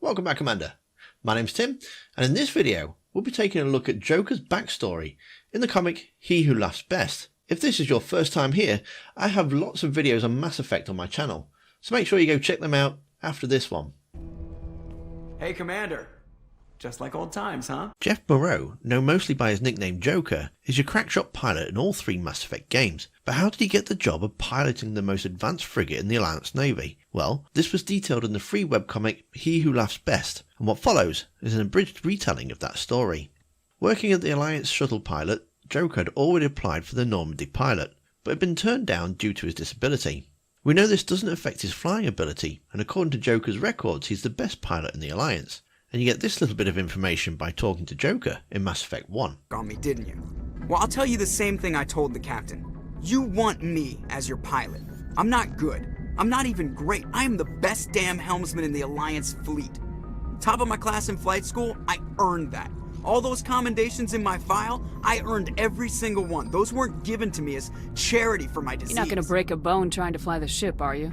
Welcome back, Commander. My name's Tim, and in this video, we'll be taking a look at Joker's backstory in the comic He Who Laughs Best. If this is your first time here, I have lots of videos on Mass Effect on my channel, so make sure you go check them out after this one. Hey, Commander. Just like old times, huh? Jeff Moreau, known mostly by his nickname Joker, is your crackshot pilot in all three Mass Effect games. But how did he get the job of piloting the most advanced frigate in the Alliance Navy? Well, this was detailed in the free webcomic He Who Laughs Best, and what follows is an abridged retelling of that story. Working at the Alliance shuttle pilot, Joker had already applied for the Normandy pilot, but had been turned down due to his disability. We know this doesn't affect his flying ability, and according to Joker's records, he's the best pilot in the Alliance. And you get this little bit of information by talking to Joker in Mass Effect 1. On me, didn't you? Well, I'll tell you the same thing I told the captain. You want me as your pilot. I'm not good. I'm not even great. I am the best damn helmsman in the Alliance fleet. Top of my class in flight school, I earned that. All those commendations in my file, I earned every single one. Those weren't given to me as charity for my disease. You're not gonna break a bone trying to fly the ship, are you?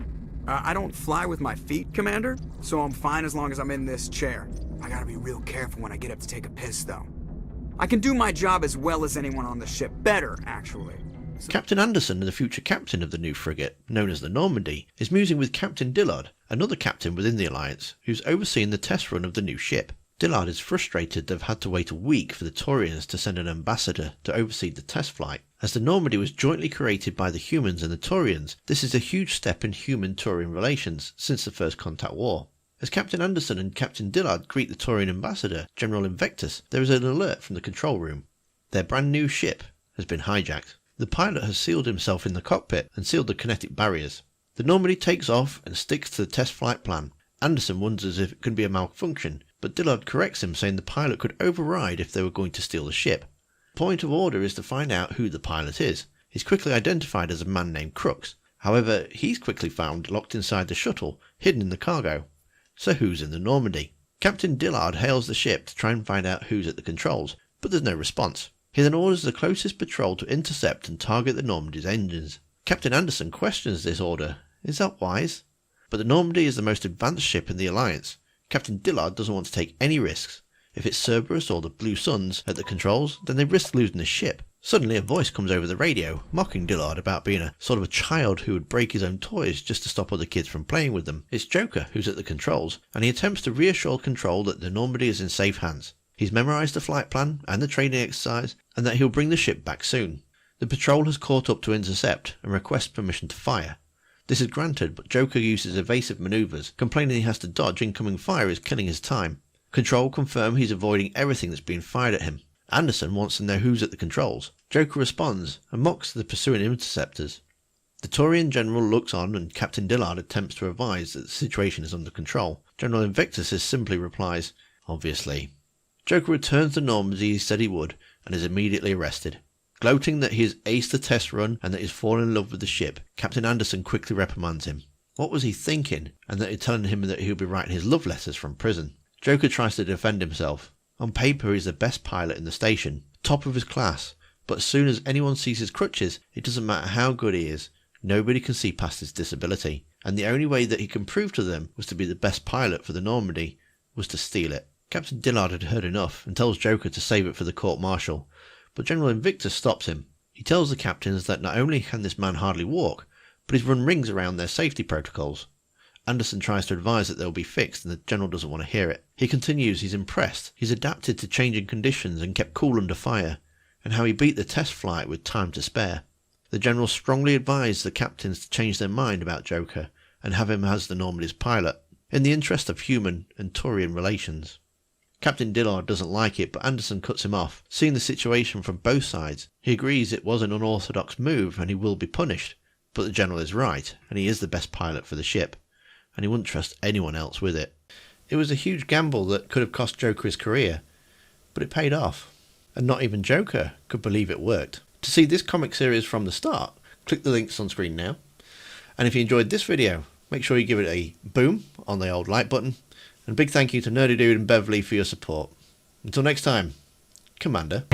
I don't fly with my feet, Commander, so I'm fine as long as I'm in this chair. I gotta be real careful when I get up to take a piss, though. I can do my job as well as anyone on the ship. Better, actually. Captain Anderson, the future captain of the new frigate, known as the Normandy, is musing with Captain Dillard, another captain within the Alliance, who's overseeing the test run of the new ship. Dillard is frustrated they've had to wait a week for the Taurians to send an ambassador to oversee the test flight. As the Normandy was jointly created by the humans and the Taurians, this is a huge step in human-Taurian relations since the First Contact War. As Captain Anderson and Captain Dillard greet the Taurian ambassador, General Invictus, there is an alert from the control room. Their brand new ship has been hijacked. The pilot has sealed himself in the cockpit and sealed the kinetic barriers. The Normandy takes off and sticks to the test flight plan. Anderson wonders if it could be a malfunction, but Dillard corrects him, saying the pilot could override if they were going to steal the ship. The point of order is to find out who the pilot is. He's quickly identified as a man named Crooks. However, he's quickly found locked inside the shuttle, hidden in the cargo. So who's in the Normandy? Captain Dillard hails the ship to try and find out who's at the controls, but there's no response. He then orders the closest patrol to intercept and target the Normandy's engines. Captain Anderson questions this order. Is that wise? But the Normandy is the most advanced ship in the Alliance. Captain Dillard doesn't want to take any risks. If it's Cerberus or the Blue Suns at the controls, then they risk losing the ship. Suddenly a voice comes over the radio, mocking Dillard about being a sort of a child who would break his own toys just to stop other kids from playing with them. It's Joker who's at the controls, and he attempts to reassure Control that the Normandy is in safe hands. He's memorised the flight plan and the training exercise, and that he'll bring the ship back soon. The patrol has caught up to intercept and requests permission to fire. This is granted, but Joker uses evasive manoeuvres, complaining he has to dodge incoming fire is killing his time. Control confirm he's avoiding everything that's being fired at him. Anderson wants to know who's at the controls. Joker responds and mocks the pursuing interceptors. The Taurian general looks on and Captain Dillard attempts to advise that the situation is under control. General Invictus simply replies, obviously. Joker returns to Normandy he said he would and is immediately arrested. Gloating that he has aced the test run and that he's fallen in love with the ship, Captain Anderson quickly reprimands him. What was he thinking? And that he's telling him that he'll be writing his love letters from prison. Joker tries to defend himself. On paper he's the best pilot in the station, top of his class, but as soon as anyone sees his crutches, it doesn't matter how good he is. Nobody can see past his disability, and the only way that he can prove to them was to be the best pilot for the Normandy was to steal it. Captain Dillard had heard enough and tells Joker to save it for the court-martial, but General Invictus stops him. He tells the captains that not only can this man hardly walk, but he's run rings around their safety protocols. Anderson tries to advise that they'll be fixed and the general doesn't want to hear it. He continues he's impressed. He's adapted to changing conditions and kept cool under fire, and how he beat the test flight with time to spare. The general strongly advised the captains to change their mind about Joker and have him as the Normandy's pilot, in the interest of human and Taurian relations. Captain Dillard doesn't like it, but Anderson cuts him off. Seeing the situation from both sides, he agrees it was an unorthodox move and he will be punished, but the general is right, and he is the best pilot for the ship, and he wouldn't trust anyone else with it. It was a huge gamble that could have cost Joker his career, but it paid off, and not even Joker could believe it worked. To see this comic series from the start, click the links on screen now, and if you enjoyed this video, make sure you give it a boom on the old like button, and a big thank you to Nerdy Dude and Beverly for your support. Until next time, Commander.